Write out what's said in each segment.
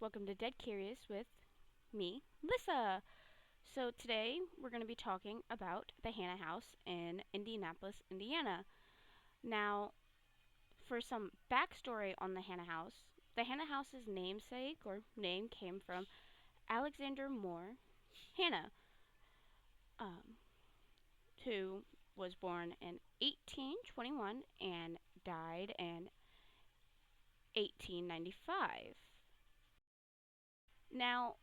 Welcome to Dead Curious with me, Lissa. So, today we're going to be talking about the Hannah House in Indianapolis, Indiana. Now, for some backstory on the Hannah House's namesake or name came from Alexander Moore Hannah, um, who was born in 1821 and died in 1895. Now,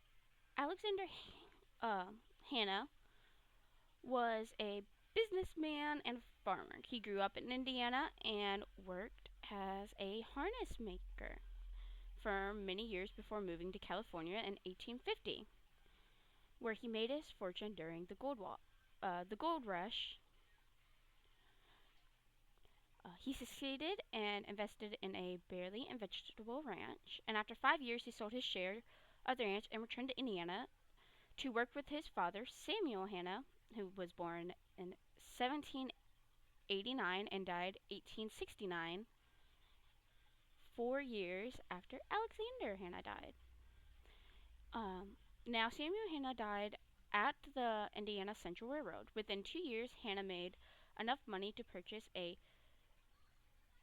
Alexander uh, Hannah was a businessman and farmer. He grew up in Indiana and worked as a harness maker for many years before moving to California in 1850, where he made his fortune during the gold rush. He succeeded and invested in a berry and vegetable ranch, and after 5 years, he sold his share of the ranch and returned to Indiana to work with his father, Samuel Hannah, who was born in 1789 and died 1869, 4 years after Alexander Hannah died. Now, Samuel Hannah died at the Indiana Central Railroad. Within 2 years, Hannah made enough money to purchase a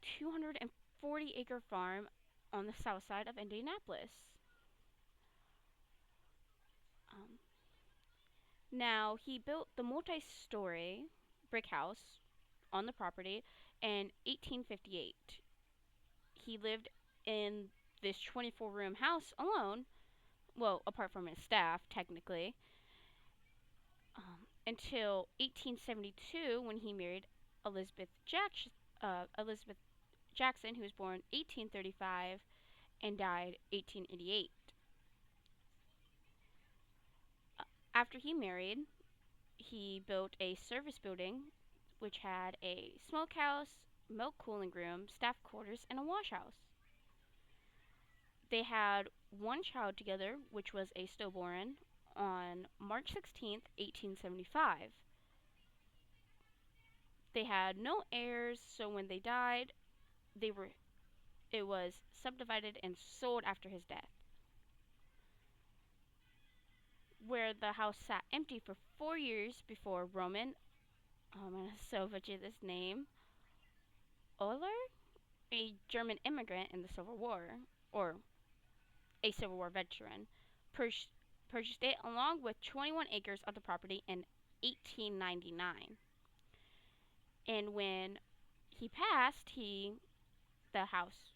240-acre farm on the south side of Indianapolis. Um, Now, he built the multi story brick house on the property in 1858. He lived in this 24-room house alone, well, apart from his staff, technically, until 1872 when he married Elizabeth, Elizabeth Jackson, who was born 1835 and died 1888. After he married, he built a service building which had a smokehouse, milk cooling room, staff quarters, and a wash house. They had one child together, which was a stillborn, on March 16th, 1875. They had no heirs, so when they died, they were it was subdivided and sold after his death. Where the house sat empty for 4 years before Roman, I'm gonna so butcher this name, Euler, a German immigrant in the Civil War, or a Civil War veteran, purchased it along with 21 acres of the property in 1899. And when he passed, the house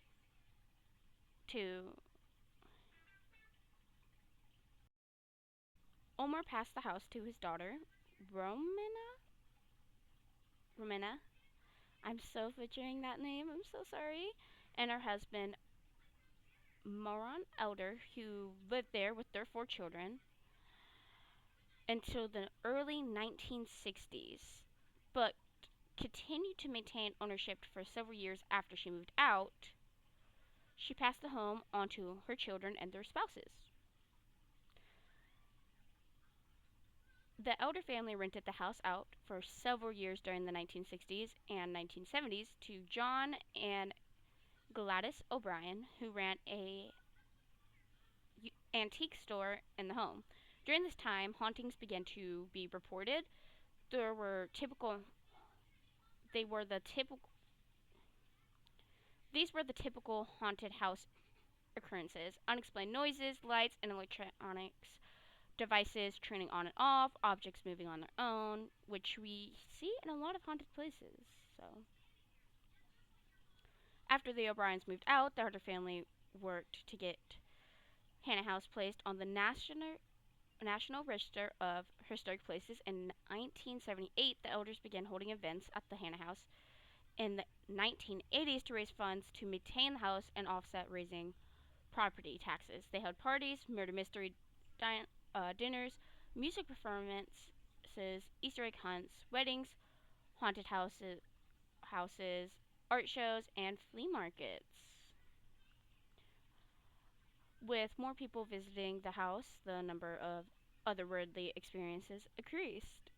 to Omar passed the house to his daughter, Romina. Romina. I'm so butchering that name. I'm so sorry. And her husband, Moran Elder, who lived there with their 4 children until the early 1960s, but continued to maintain ownership for several years after she moved out. She passed the home on to her children and their spouses. The Elder family rented the house out for several years during the 1960s and 1970s to John and Gladys O'Brien, who ran a antique store in the home. During this time, hauntings began to be reported. There were typical they were the typical These were the typical haunted house occurrences: unexplained noises, lights, and electronics devices turning on and off, objects moving on their own, which we see in a lot of haunted places. So, after the O'Briens moved out, the Harder family worked to get Hannah House placed on the National Register of Historic Places. In 1978, the elders began holding events at the Hannah House in the 1980s to raise funds to maintain the house and offset raising property taxes. They held parties, murder mystery dinners, music performances, Easter egg hunts, weddings, haunted houses, art shows, and flea markets. With more people visiting the house, the number of otherworldly experiences increased.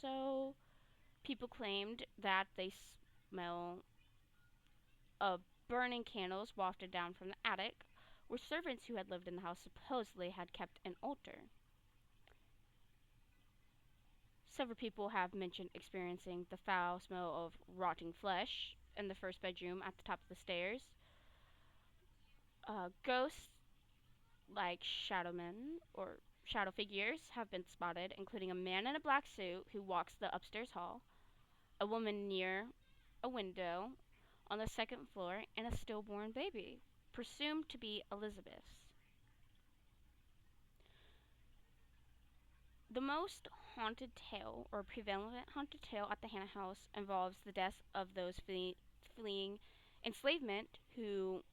So, people claimed that they smell of burning candles wafted down from the attic, where servants who had lived in the house supposedly had kept an altar. Several people have mentioned experiencing the foul smell of rotting flesh in the first bedroom at the top of the stairs. Ghosts like shadow men or shadow figures have been spotted, including a man in a black suit who walks the upstairs hall, a woman near a window on the second floor, and a stillborn baby, presumed to be Elizabeth's. The most haunted tale, or prevalent haunted tale at the Hannah house, involves the deaths of those fleeing enslavement whom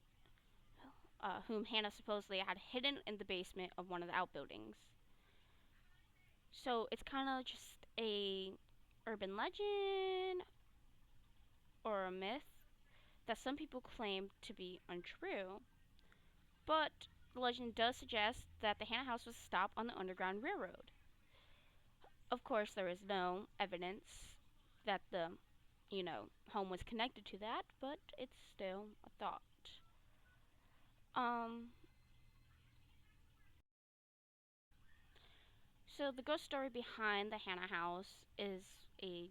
Hannah supposedly had hidden in the basement of one of the outbuildings. So it's kind of just a urban legend or a myth that some people claim to be untrue, but the legend does suggest that the Hannah house was a stop on the Underground Railroad. Of course, there is no evidence that the, home was connected to that, but it's still a thought. Um, so the ghost story behind the Hannah house is a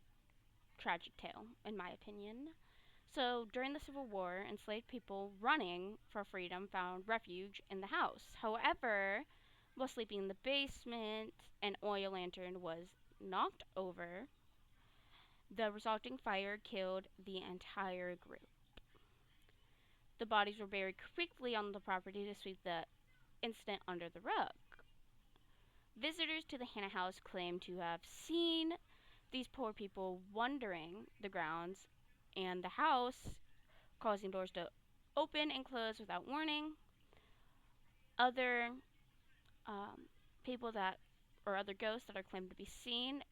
tragic tale, in my opinion. So during the Civil War, enslaved people running for freedom found refuge in the house. However, while sleeping in the basement, an oil lantern was knocked over. The resulting fire killed the entire group. The bodies were buried quickly on the property to sweep the incident under the rug. Visitors to the Hannah house claim to have seen these poor people wandering the grounds and the house, causing doors to open and close without warning. Other people that, or other ghosts that are claimed to be seen,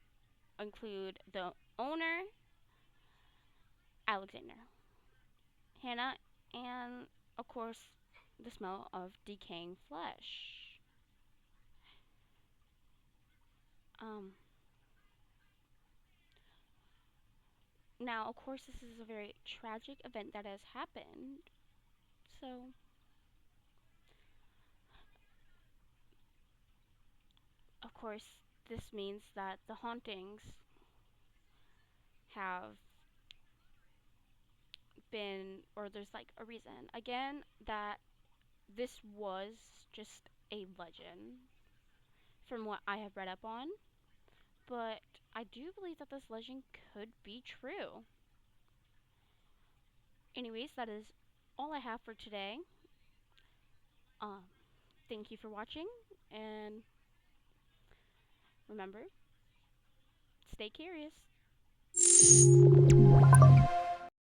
include the owner, Alexander, Hannah, and of course, the smell of decaying flesh. Um, Now, of course, this is a very tragic event that has happened. So, of course, this means that the hauntings have been, or there's like a reason, again, that this was just a legend from what I have read up on. But I do believe that this legend could be true. Anyways, that is all I have for today. Um, Thank you for watching, and remember, stay curious.